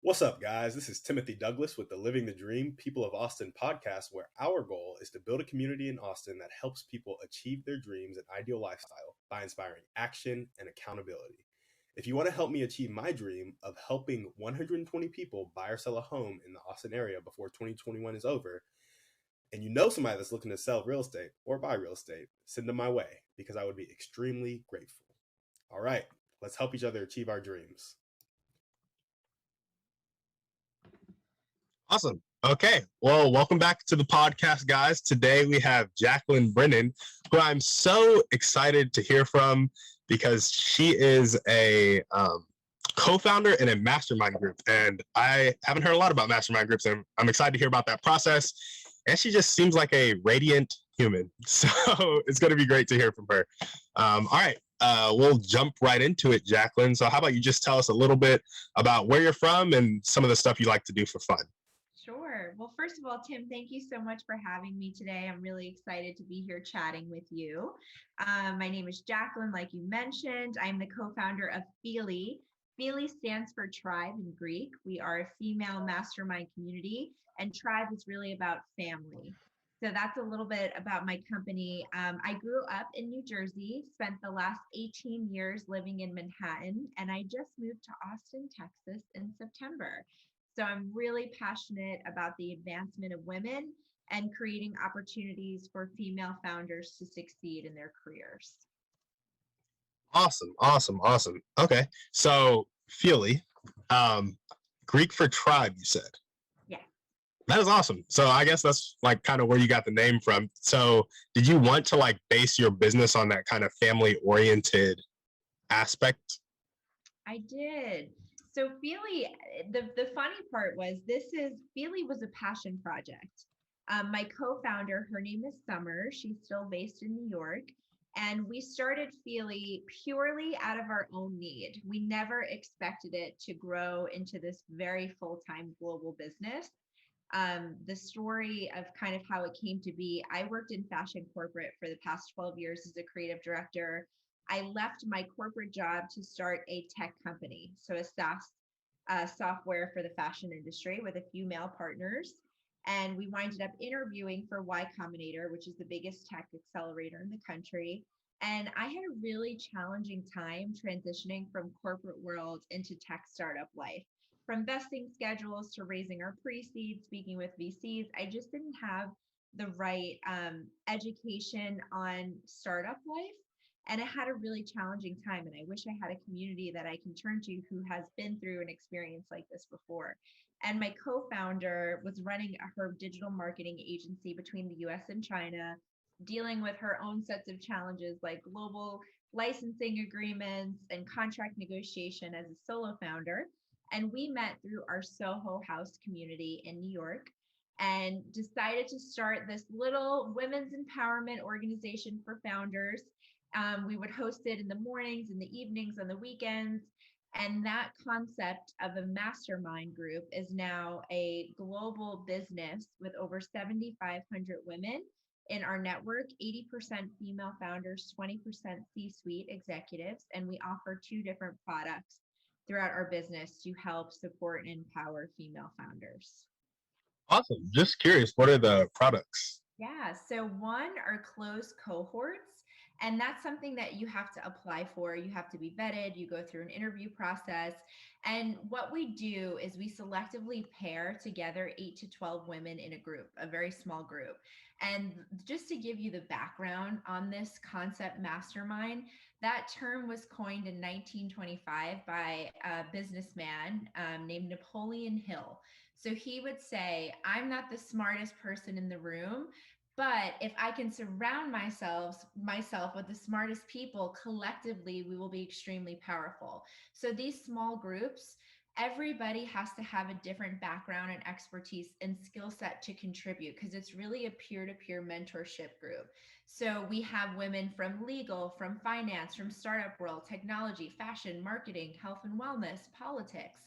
What's up, guys? This is Timothy Douglas with the Living the Dream People of Austin podcast, where our goal is to build a community in Austin that helps people achieve their dreams and ideal lifestyle by inspiring action and accountability. If you want to help me achieve my dream of helping 120 people buy or sell a home in the Austin area before 2021 is over, and you know somebody that's looking to sell real estate or buy real estate, send them my way because I would be extremely grateful. All right, let's help each other achieve our dreams. Awesome. Okay. Well, welcome back to the podcast, guys. Today we have Jaclynn Brennan, who I'm so excited to hear from because she is a co-founder in a mastermind group. And I haven't heard a lot about mastermind groups, and I'm excited to hear about that process. And she just seems like a radiant human. So it's going to be great to hear from her. All right. We'll jump right into it, Jaclynn. So how about you just tell us a little bit about where you're from and some of the stuff you like to do for fun? Sure. Well, first of all, Tim, thank you so much for having me today. I'm really excited to be here chatting with you. My name is Jaclynn, like you mentioned. I'm the co-founder of Fyli. Fyli stands for tribe in Greek. We are a female mastermind community, and tribe is really about family. So that's a little bit about my company. I grew up in New Jersey, spent the last 18 years living in Manhattan, and I just moved to Austin, Texas in September. So I'm really passionate about the advancement of women and creating opportunities for female founders to succeed in their careers. Awesome. Okay. So Fyli, Greek for tribe, you said. Yeah. That is awesome. So I guess that's like kind of where you got the name from. So did you want to like base your business on that kind of family oriented aspect? I did. So Fyli, the funny part was Fyli was a passion project. My co-founder, her name is Summer. She's still based in New York. And we started Fyli purely out of our own need. We never expected it to grow into this very full-time global business. The story of kind of how it came to be, I worked in fashion corporate for the past 12 years as a creative director. I left my corporate job to start a tech company, so a Saas software for the fashion industry with a few male partners. And we winded up interviewing for Y Combinator, which is the biggest tech accelerator in the country. And I had a really challenging time transitioning from corporate world into tech startup life. From vesting schedules to raising our pre-seed, speaking with VCs, I just didn't have the right education on startup life. And I had a really challenging time. And I wish I had a community that I can turn to who has been through an experience like this before. And my co-founder was running her digital marketing agency between the US and China, dealing with her own sets of challenges like global licensing agreements and contract negotiation as a solo founder. And we met through our Soho House community in New York and decided to start this little women's empowerment organization for founders. We would host it in the mornings, in the evenings, on the weekends. And that concept of a mastermind group is now a global business with over 7,500 women in our network, 80% female founders, 20% C-suite executives. And we offer 2 different products throughout our business to help support and empower female founders. Awesome. Just curious, what are the products? Yeah, so one are closed cohorts. And that's something that you have to apply for. You have to be vetted. You go through an interview process. And what we do is we selectively pair together 8 to 12 women in a group, a very small group. And just to give you the background on this concept, mastermind, that term was coined in 1925 by a businessman named Napoleon Hill. So he would say, I'm not the smartest person in the room, but if I can surround myself with the smartest people, collectively, we will be extremely powerful. So these small groups, everybody has to have a different background and expertise and skill set to contribute because it's really a peer-to-peer mentorship group. So we have women from legal, from finance, from startup world, technology, fashion, marketing, health and wellness, politics,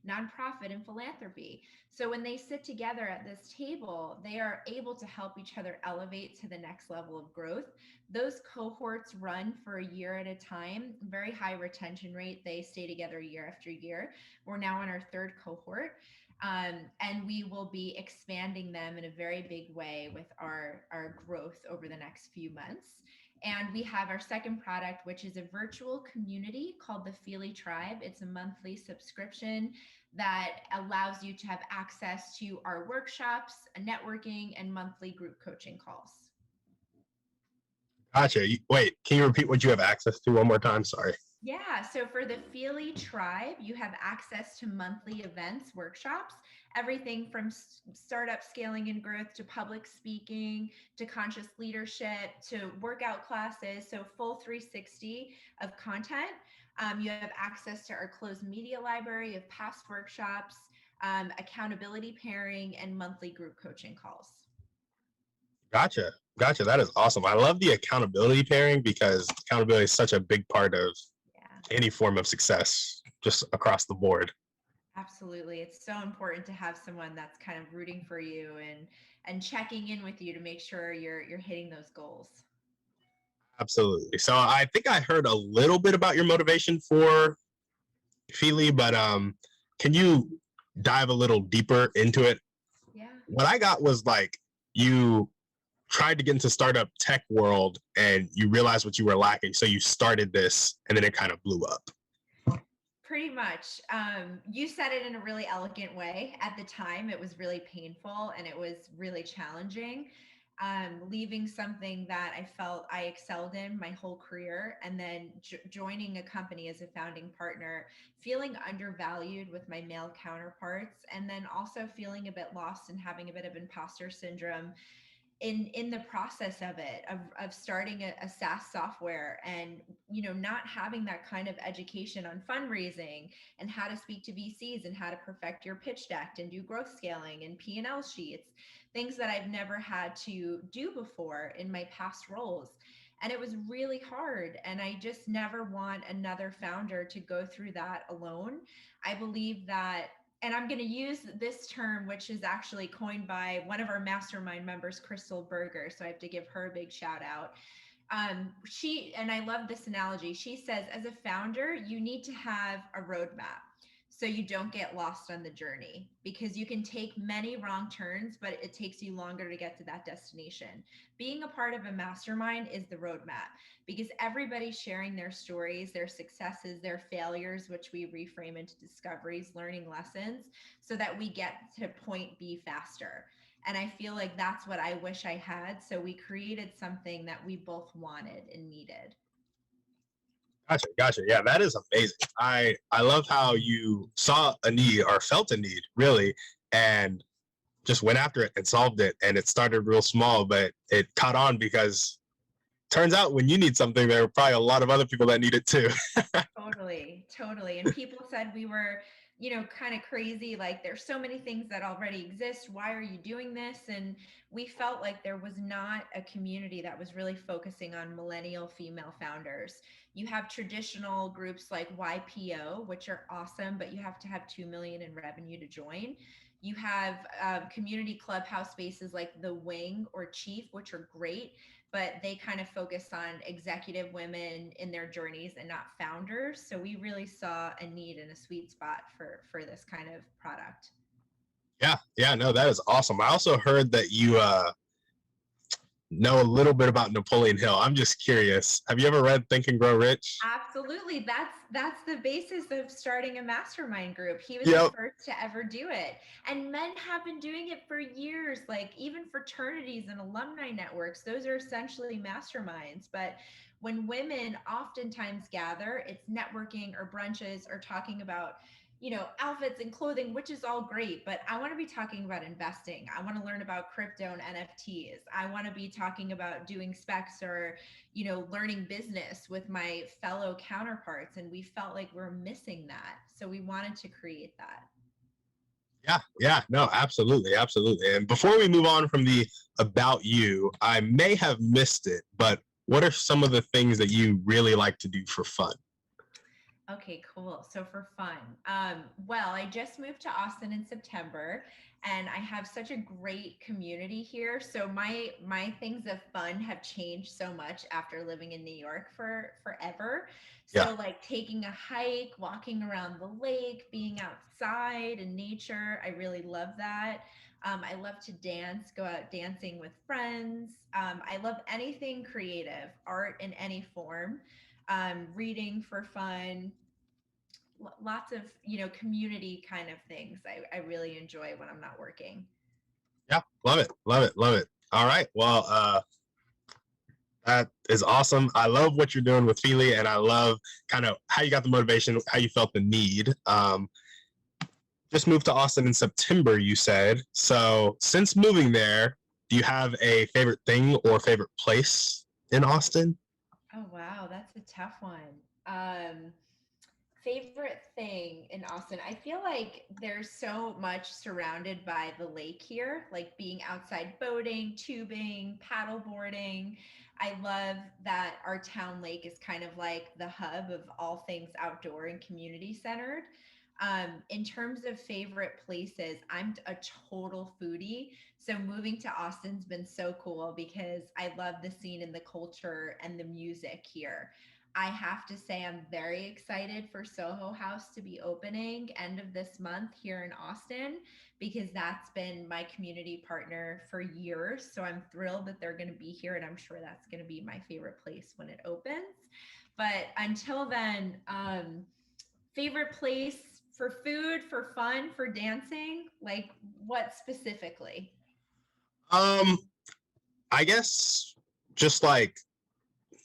nonprofit, and philanthropy. So when they sit together at this table, they are able to help each other elevate to the next level of growth. Those cohorts run for a year at a time, very high retention rate. They stay together year after year. We're now on our third cohort. And we will be expanding them in a very big way with our growth over the next few months. And we have our second product, which is a virtual community called the Fyli Tribe. It's a monthly subscription that allows you to have access to our workshops, networking, and monthly group coaching calls. Gotcha. Wait, can you repeat what you have access to one more time? Sorry. Yeah, so for the Fyli Tribe, you have access to monthly events, workshops, everything from startup scaling and growth to public speaking to conscious leadership to workout classes. So full 360 of content. You have access to our closed media library of past workshops, accountability pairing, and monthly group coaching calls. Gotcha. That is awesome. I love the accountability pairing because accountability is such a big part of any form of success just across the board. Absolutely. It's so important to have someone that's kind of rooting for you and checking in with you to make sure you're hitting those goals. Absolutely. So I think I heard a little bit about your motivation for Fyli, but can you dive a little deeper into it? Yeah. What I got was like you tried to get into startup tech world and you realized what you were lacking. So you started this and then it kind of blew up. Pretty much. You said it in a really elegant way. At the time, it was really painful and it was really challenging. Leaving something that I felt I excelled in my whole career and then joining a company as a founding partner, feeling undervalued with my male counterparts, and then also feeling a bit lost and having a bit of imposter syndrome in the process of it, of starting a SaaS software and, not having that kind of education on fundraising and how to speak to VCs and how to perfect your pitch deck and do growth scaling and P&L sheets, things that I've never had to do before in my past roles. And it was really hard. And I just never want another founder to go through that alone. I believe that, and I'm going to use this term, which is actually coined by one of our mastermind members, Crystal Berger. So I have to give her a big shout out. And I love this analogy. She says, as a founder, you need to have a roadmap so you don't get lost on the journey, because you can take many wrong turns, but it takes you longer to get to that destination. Being a part of a mastermind is the roadmap, because everybody's sharing their stories, their successes, their failures, which we reframe into discoveries, learning lessons, so that we get to point B faster. And I feel like that's what I wish I had. So we created something that we both wanted and needed. Gotcha. Yeah, that is amazing. I love how you saw a need or felt a need, really, and just went after it and solved it. And it started real small, but it caught on because turns out when you need something, there are probably a lot of other people that need it too. Totally. And people said we were, kind of crazy. Like, there's so many things that already exist. Why are you doing this? And we felt like there was not a community that was really focusing on millennial female founders. You have traditional groups like YPO, which are awesome, but you have to have 2 million in revenue to join. You have community clubhouse spaces like The Wing or Chief, which are great, but they kind of focus on executive women in their journeys and not founders. So we really saw a need and a sweet spot for this kind of product. Yeah, no, that is awesome. I also heard that you know a little bit about Napoleon Hill. I'm just curious. Have you ever read Think and Grow Rich? Absolutely. That's the basis of starting a mastermind group. He was Yep. the first to ever do it. And men have been doing it for years, like even fraternities and alumni networks. Those are essentially masterminds. But when women oftentimes gather, it's networking or brunches or talking about outfits and clothing, which is all great, but I want to be talking about investing. I want to learn about crypto and NFTs. I want to be talking about doing specs or, learning business with my fellow counterparts. And we felt like we're missing that. So we wanted to create that. Yeah, no, absolutely. And before we move on from the about you, I may have missed it, but what are some of the things that you really like to do for fun? Okay, cool. So for fun, well, I just moved to Austin in September, and I have such a great community here. So my things of fun have changed so much after living in New York for forever. Yeah. So like taking a hike, walking around the lake, being outside in nature, I really love that. I love to dance, go out dancing with friends. I love anything creative, art in any form. Reading for fun, lots of community kind of things I really enjoy when I'm not working. Yeah. Love it. Love it. Love it. All right. Well, that is awesome. I love what you're doing with Fyli, and I love kind of how you got the motivation, how you felt the need. Just moved to Austin in September, you said. So since moving there, do you have a favorite thing or favorite place in Austin? Oh wow, that's a tough one. um Favorite thing in Austin, I feel like there's so much surrounded by the lake here, like being outside boating, tubing, paddle boarding. I love that our town lake is kind of like the hub of all things outdoor and community centered. In terms of favorite places, I'm a total foodie. So moving to Austin's been so cool because I love the scene and the culture and the music here. I have to say, I'm very excited for Soho House to be opening end of this month here in Austin because that's been my community partner for years. So I'm thrilled that they're going to be here, and I'm sure that's going to be my favorite place when it opens. But until then, favorite place for food, for fun, for dancing, like what specifically? Um, I guess just like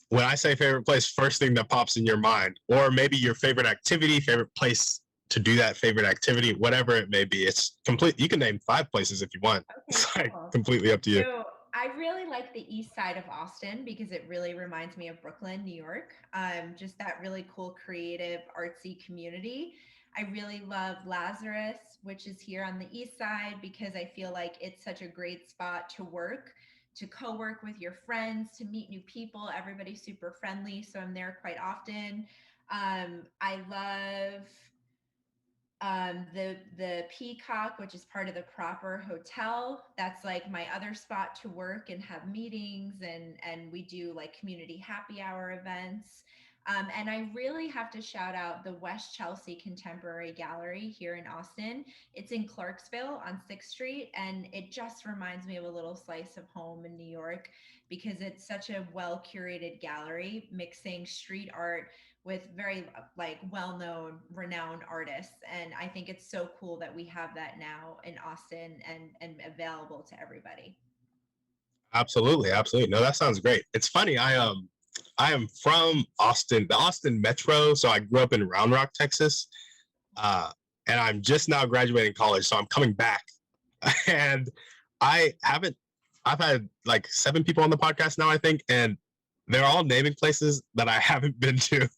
when I say favorite place, first thing that pops in your mind, or maybe your favorite activity, favorite place to do that favorite activity, whatever it may be. It's complete. You can name 5 places if you want. Okay, It's like cool. completely up to you. So I really like the east side of Austin because it really reminds me of Brooklyn, New York. Just that really cool, creative, artsy community. I really love Lazarus, which is here on the east side, because I feel like it's such a great spot to work, to co-work with your friends, to meet new people. Everybody's super friendly, so I'm there quite often. I love the Peacock, which is part of the Proper Hotel. That's like my other spot to work and have meetings, and we do like community happy hour events. And I really have to shout out the West Chelsea Contemporary Gallery here in Austin. It's in Clarksville on 6th Street, and it just reminds me of a little slice of home in New York because it's such a well curated gallery, mixing street art with very like well-known renowned artists, and I think it's so cool that we have that now in Austin and available to everybody. Absolutely, absolutely. No, that sounds great. It's funny. I am from Austin, the Austin Metro. So I grew up in Round Rock, Texas, uh, and I'm just now graduating college. So I'm coming back, and I haven't. I've had like 7 people on the podcast now, I think, and they're all naming places that I haven't been to.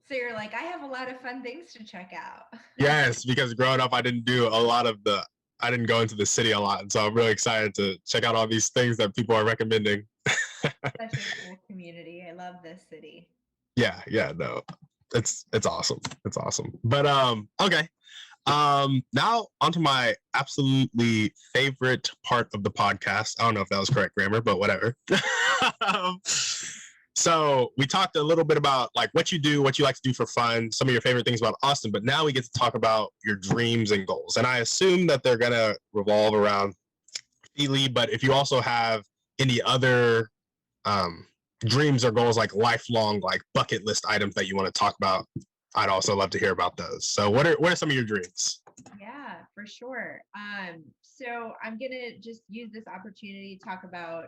So you're like, I have a lot of fun things to check out. Yes, because growing up, I didn't do a lot of the. I didn't go into the city a lot, and so I'm really excited to check out all these things that people are recommending. Such a cool community. I love this city. Yeah, yeah, no, it's awesome. It's awesome. But okay. Now onto my absolutely favorite part of the podcast. I don't know if that was correct grammar, but whatever. um, so we talked a little bit about like what you do, what you like to do for fun, some of your favorite things about Austin, but now we get to talk about your dreams and goals. And I assume that they're gonna revolve around Fyli, but if you also have any other um, dreams or goals, like lifelong, like bucket list items that you want to talk about, I'd also love to hear about those. So what are some of your dreams? Yeah, for sure. So I'm gonna just use this opportunity to talk about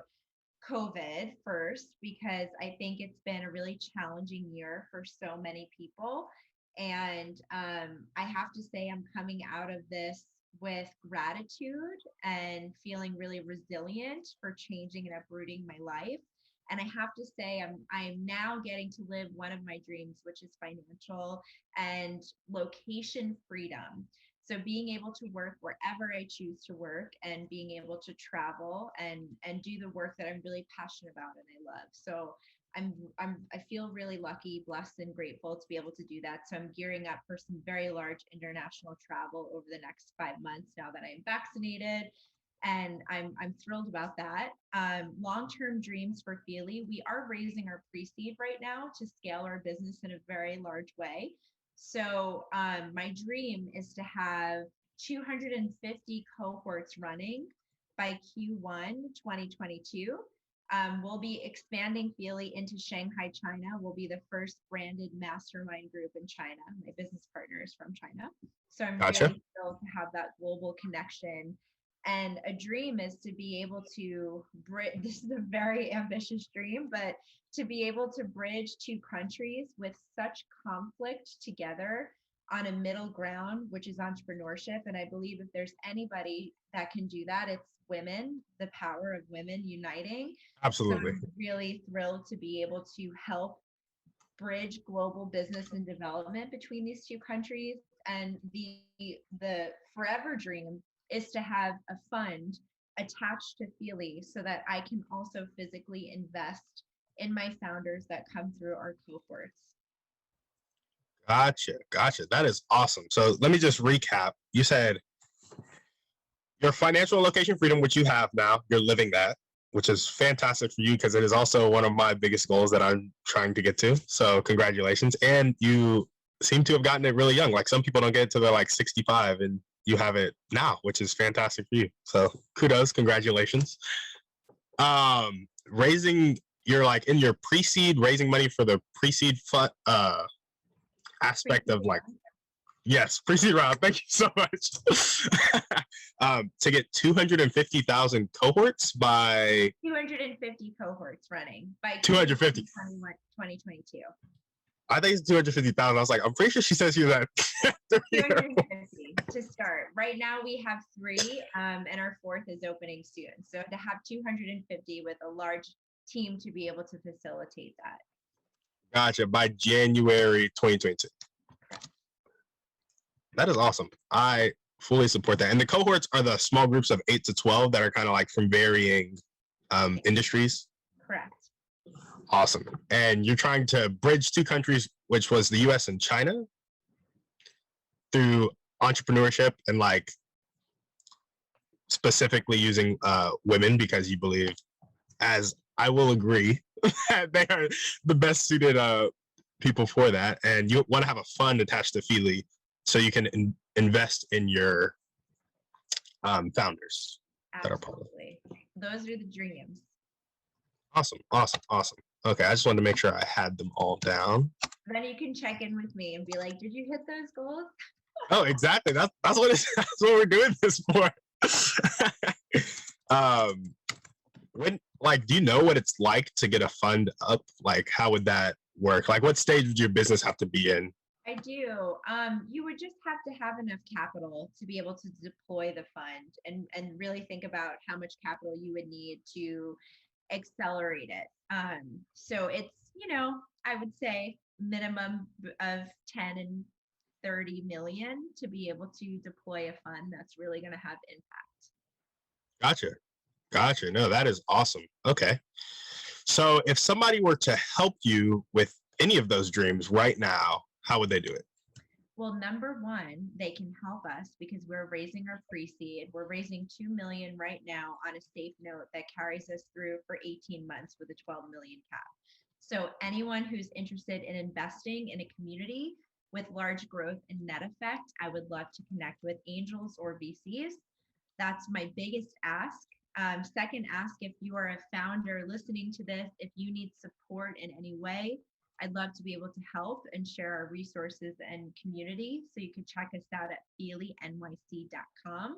COVID first because I think it's been a really challenging year for so many people. And I have to say, I'm coming out of this with gratitude and feeling really resilient for changing and uprooting my life. And I have to say, I'm now getting to live one of my dreams, which is financial and location freedom. So being able to work wherever I choose to work and being able to travel and do the work that I'm really passionate about and I love. So I feel really lucky, blessed, and grateful to be able to do that. So I'm gearing up for some very large international travel over the next 5 months now that I'm vaccinated, and I'm thrilled about that. Long-term dreams for Fyli. We are raising our pre-seed right now to scale our business in a very large way. So my dream is to have 250 cohorts running by Q1 2022. We'll be expanding Fyli into Shanghai, China. We'll be the first branded mastermind group in China. My business partner is from China. So I'm Gotcha. really thrilled to have that global connection. And a dream is to be able to bridge, this is a very ambitious dream, but to be able to bridge two countries with such conflict together on a middle ground, which is entrepreneurship. And I believe if there's anybody that can do that, it's women, the power of women uniting. Absolutely. So I'm really thrilled to be able to help bridge global business and development between these two countries. And the forever dream is to have a fund attached to Fyli so that I can also physically invest in my founders that come through our cohorts. Gotcha. That is awesome. So let me just recap. You said your financial location freedom, which you have now, you're living that, which is fantastic for you because it is also one of my biggest goals that I'm trying to get to. So congratulations. And you seem to have gotten it really young. Like some people don't get it till they're like 65 and you have it now, which is fantastic for you. So kudos, congratulations. You're like in your pre-seed, raising money for the pre-seed fund, aspect of like, yes, pre-seed round. Thank you so much. To get 250,000 cohorts by 250 cohorts running by 250 2022. I think it's 250,000. I was like, I'm pretty sure she says you that. 250 to start. Right now we have 3, and our 4th is opening soon. So to have 250 with a large team to be able to facilitate that. Gotcha. By January 2022. That is awesome. I fully support that. And the cohorts are the small groups of 8 to 12 that are kind of like from varying industries. Correct. Awesome. And you're trying to bridge 2 countries, which was the US and China, through entrepreneurship and like specifically using women because you believe, as I will agree, that they are the best suited people for that. And you want to have a fund attached to Fyli so you can invest in your founders. Absolutely. That are part of it. Those are the dreams. Awesome. Okay, I just wanted to make sure I had them all down. Then you can check in with me and be like, did you hit those goals? Oh, exactly. That's what we're doing this for. Do you know what it's like to get a fund up? Like, how would that work? Like, what stage would your business have to be in? I do. You would just have to have enough capital to be able to deploy the fund and really think about how much capital you would need to accelerate it. So it's, I would say minimum of 10 and 30 million to be able to deploy a fund that's really going to have impact. Gotcha. No, that is awesome. Okay. So if somebody were to help you with any of those dreams right now, how would they do it? Well, number one, they can help us because we're raising our pre-seed. We're raising 2 million right now on a safe note that carries us through for 18 months with a 12 million cap. So anyone who's interested in investing in a community with large growth and net effect, I would love to connect with angels or VCs. That's my biggest ask. Second ask, if you are a founder listening to this, if you need support in any way, I'd love to be able to help and share our resources and community. So you can check us out at fylinyc.com.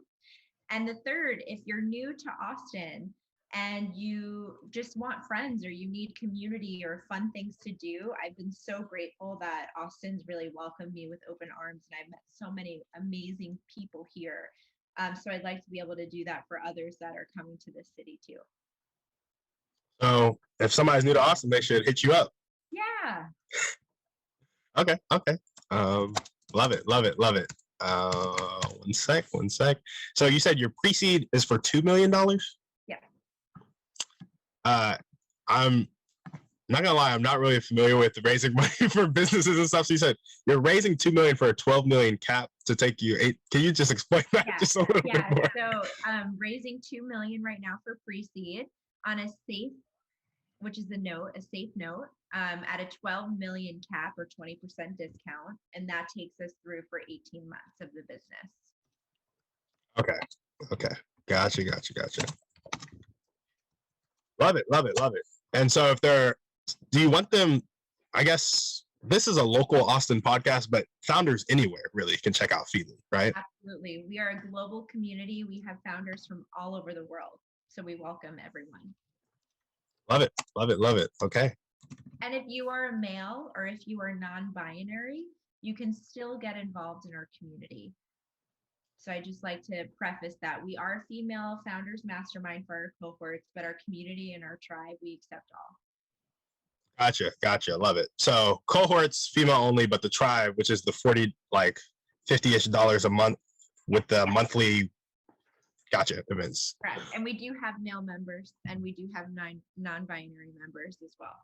And the third, if you're new to Austin and you just want friends or you need community or fun things to do, I've been so grateful that Austin's really welcomed me with open arms, and I've met so many amazing people here. So I'd like to be able to do that for others that are coming to this city too. So if somebody's new to Austin, they should hit you up. Yeah. Okay. Love it. One sec. So you said your pre-seed is for $2 million? Yeah. not gonna lie, I'm not really familiar with raising money for businesses and stuff. So you said you're raising $2 million for a 12 million cap to take you 8. Can you just explain that just a little bit more? So raising $2 million right now for pre-seed on a safe, which is a safe note, at a 12 million cap or 20% discount, and that takes us through for 18 months of the business. Okay. Gotcha. Love it. And so do you want them, I guess this is a local Austin podcast, but founders anywhere really can check out Fyli, right? Absolutely. We are a global community. We have founders from all over the world. So we welcome everyone. Love it. Okay. And if you are a male or if you are non-binary, you can still get involved in our community. So I just like to preface that we are a female founders mastermind for our cohorts, but our community and our tribe, we accept all. Gotcha. Love it. So cohorts, female only, but the tribe, which is the 40, like $50-ish a month with the monthly events. Correct. And we do have male members and we do have 9 non-binary members as well.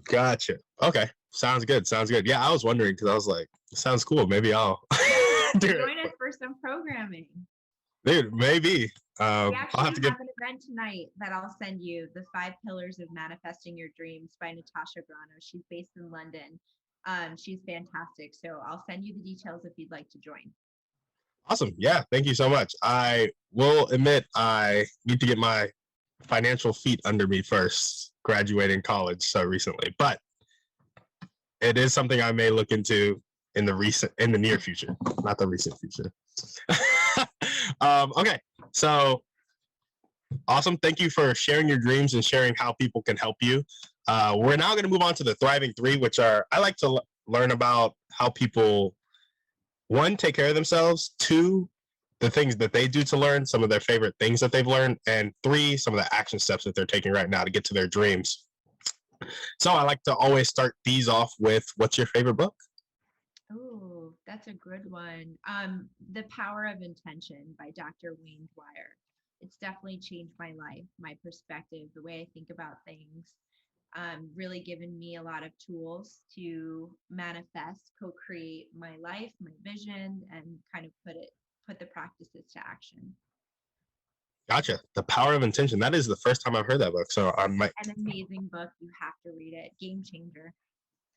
Gotcha. Okay. Sounds good. Yeah, I was wondering because I was like, sounds cool. Maybe I'll join us for some programming. Dude, maybe. I'll have an event tonight that I'll send you, the 5 Pillars of Manifesting Your Dreams by Natasha Grano. She's based in London. She's fantastic. So I'll send you the details if you'd like to join. Awesome. Yeah. Thank you so much. I will admit I need to get my financial feet under me first, graduating college so recently, but it is something I may look into in the near future, not the recent future. Okay. So awesome. Thank you for sharing your dreams and sharing how people can help you. We're now going to move on to the Thriving 3, which are, I like to learn about how people, 1, take care of themselves, 2, the things that they do to learn, some of their favorite things that they've learned, and 3, some of the action steps that they're taking right now to get to their dreams. So I like to always start these off with, what's your favorite book? Oh, that's a good one. The Power of Intention by Dr. Wayne Dwyer. It's definitely changed my life, my perspective, the way I think about things. Really given me a lot of tools to manifest, co-create my life, my vision, and kind of put the practices to action. Gotcha. The Power of Intention. That is the first time I've heard that book. So I might. An amazing book. You have to read it. Game changer.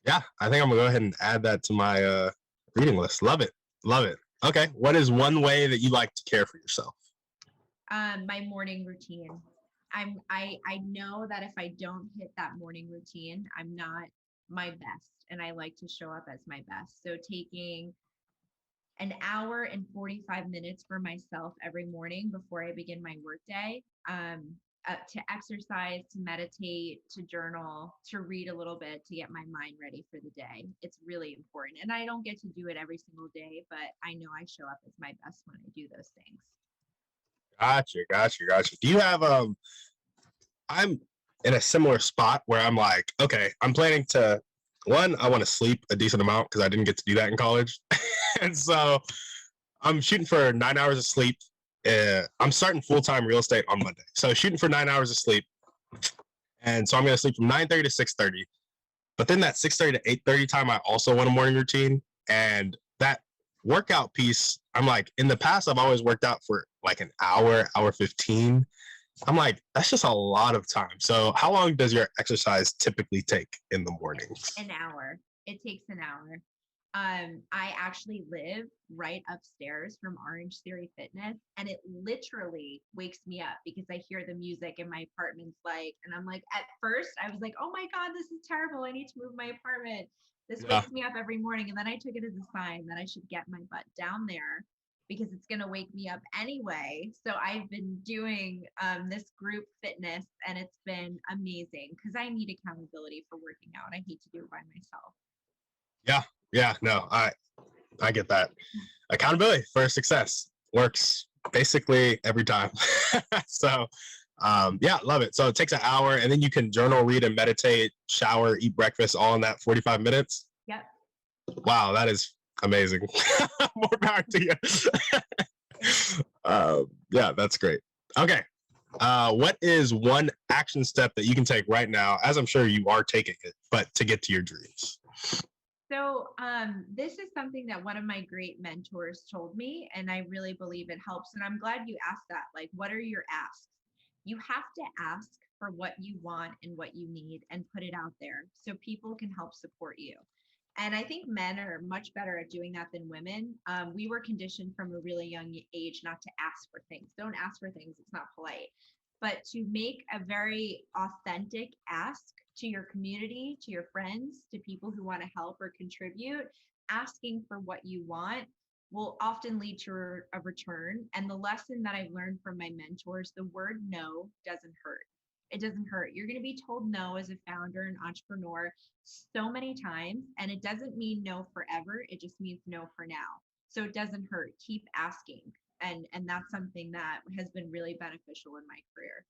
Yeah, I think I'm gonna go ahead and add that to my reading list. Love it. Okay. What is one way that you like to care for yourself? My morning routine. I know that if I don't hit that morning routine, I'm not my best, and I like to show up as my best. So taking an hour and 45 minutes for myself every morning before I begin my workday, to exercise, to meditate, to journal, to read a little bit, to get my mind ready for the day. It's really important. And I don't get to do it every single day, but I know I show up as my best when I do those things. Gotcha. Do you have, I'm in a similar spot where I'm like, okay, I'm planning to, 1, I want to sleep a decent amount because I didn't get to do that in college. And so I'm shooting for 9 hours of sleep. I'm starting full-time real estate on Monday. So shooting for 9 hours of sleep. And so I'm going to sleep from 9:30 to 6:30. But then that 6:30 to 8:30 time, I also want a morning routine. And that workout piece, I'm like, in the past, I've always worked out for like an hour 15. I'm like, that's just a lot of time. So how long does your exercise typically take in the mornings? An hour. It takes an hour. I actually live right upstairs from Orange Theory Fitness, and it literally wakes me up because I hear the music in my apartment's like, and I'm like, at first I was like, oh my God, this is terrible. I need to move my apartment. This wakes me up every morning. And then I took it as a sign that I should get my butt down there because it's going to wake me up anyway. So I've been doing this group fitness, and it's been amazing because I need accountability for working out. I hate to do it by myself. Yeah, no, I get that. Accountability for success works basically every time. So, yeah, love it. So it takes an hour, and then you can journal, read, and meditate, shower, eat breakfast, all in that 45 minutes. Yep. Wow, that is amazing. More power to you. Yeah, that's great. Okay, what is one action step that you can take right now, as I'm sure you are taking it, but to get to your dreams? So this is something that one of my great mentors told me, and I really believe it helps. And I'm glad you asked that. Like, what are your asks? You have to ask for what you want and what you need and put it out there so people can help support you. And I think men are much better at doing that than women. We were conditioned from a really young age not to ask for things. Don't ask for things. It's not polite. But to make a very authentic ask to your community, to your friends, to people who want to help or contribute, asking for what you want will often lead to a return. And the lesson that I've learned from my mentors, the word no doesn't hurt. It doesn't hurt. You're going to be told no as a founder and entrepreneur so many times, and it doesn't mean no forever. It just means no for now. So it doesn't hurt. Keep asking. And that's something that has been really beneficial in my career.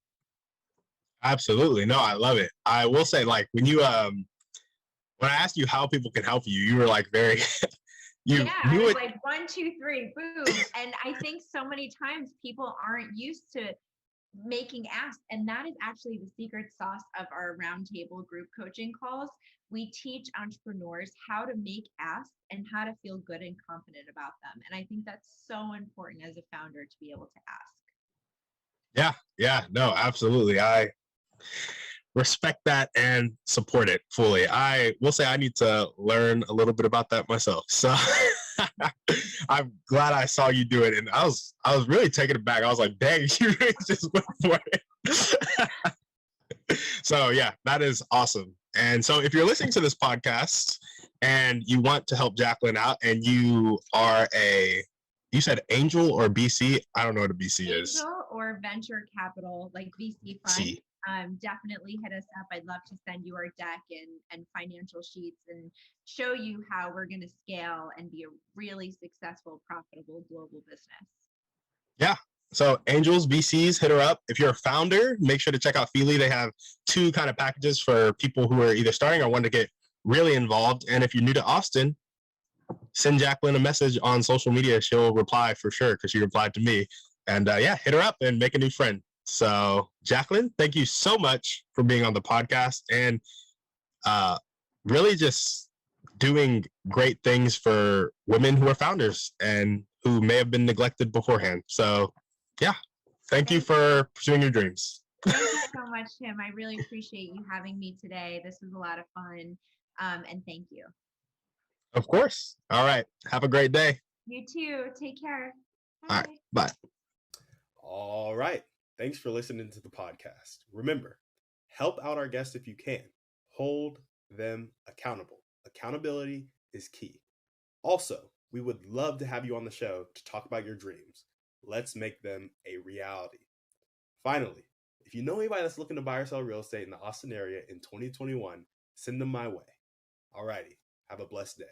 Absolutely. No, I love it. I will say, like, when you when I asked you how people can help you, you were like very you I knew was it. like 1, 2, 3, boom. And I think so many times people aren't used to making asks, and that is actually the secret sauce of our roundtable group coaching calls. We teach entrepreneurs how to make asks and how to feel good and confident about them. And I think that's so important as a founder to be able to ask. Yeah, no, absolutely. I respect that and support it fully. I will say I need to learn a little bit about that myself. So I'm glad I saw you do it, and I was really taken aback. I was like, dang, you really just went for it. So yeah, that is awesome. And so if you're listening to this podcast and you want to help Jaclynn out, and you are you said angel or BC? I don't know what a BC is. Angel or venture capital, like VC fund. Definitely hit us up. I'd love to send you our deck and financial sheets and show you how we're going to scale and be a really successful, profitable global business. Yeah. So angels, VCs, hit her up. If you're a founder, make sure to check out Fyli. They have 2 kind of packages for people who are either starting or want to get really involved. And if you're new to Austin, send Jaclynn a message on social media. She'll reply for sure because she replied to me. And yeah, hit her up and make a new friend. So Jaclynn, thank you so much for being on the podcast and really just doing great things for women who are founders and who may have been neglected beforehand. So yeah, thank you for pursuing your dreams. Thank you so much, Tim. I really appreciate you having me today. This was a lot of fun. And thank you. Of course. All right. Have a great day. You too. Take care. Bye. All right. Bye. All right. Thanks for listening to the podcast. Remember, help out our guests if you can. Hold them accountable. Accountability is key. Also, we would love to have you on the show to talk about your dreams. Let's make them a reality. Finally, if you know anybody that's looking to buy or sell real estate in the Austin area in 2021, send them my way. All righty. Have a blessed day.